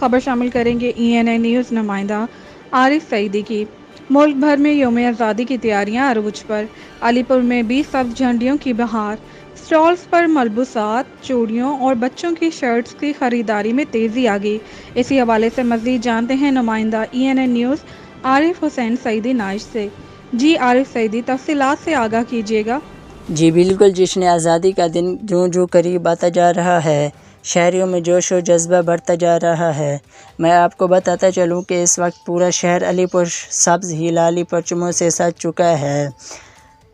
खबर शामिल करेंगे ENA न्यूज़ नुमाइंदा आरिफ सईदी की। मुल्क भर में यौम आज़ादी की तैयारियां अरूज पर। अलीपुर में भी सब्ज झंडियों की बहार। स्टॉल्स पर मलबूसात, चूड़ियों और बच्चों की शर्ट्स की खरीदारी में तेजी आ गई। इसी हवाले से मज़ीद जानते हैं नुमाइंदा ENA news Arif Hussain Saeedi nice से। जी आरिफ सईदी, तफसीलात से आगाह कीजिएगा। जी बिल्कुल, जश्न आज़ादी का दिन जो जो करीब आता जा रहा है, शहरियों में जोश व जज्बा बढ़ता जा रहा है। मैं आपको बताता चलूं कि इस वक्त पूरा शहर अलीपुर सब्ज़ हिलाली परचमों से सज चुका है।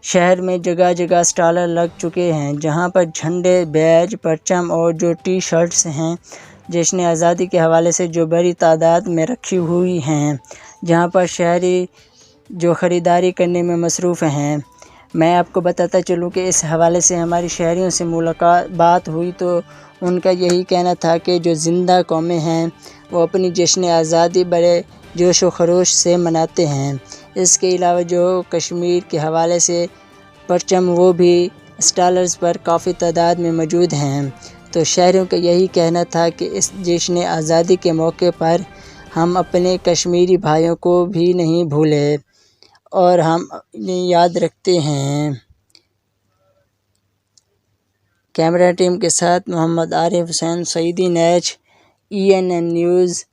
शहर में जगह जगह स्टॉलर लग चुके हैं, जहां पर झंडे, बैज, परचम और जो टी शर्ट्स हैं जश्न आज़ादी के हवाले से जो बड़ी तादाद में रखी हुई हैं, जहां पर शहरी जो ख़रीदारी करने में मसरूफ़ हैं। मैं आपको बताता चलूं कि इस हवाले से हमारी शहरियों से बात हुई तो उनका यही कहना था कि जो ज़िंदा कौमें हैं वो अपनी जश्न आज़ादी बड़े जोश व खरोश से मनाते हैं। इसके अलावा जो कश्मीर के हवाले से परचम वो भी स्टॉलर्स पर काफ़ी तादाद में मौजूद हैं। तो शहरियों का यही कहना था कि इस जश्न आज़ादी के मौके पर हम अपने कश्मीरी भाइयों को भी नहीं भूलें और हम याद रखते हैं। कैमरा टीम के साथ मोहम्मद आरिफ हुसैन सईदी, ENA न्यूज़,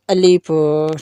अलीपुर।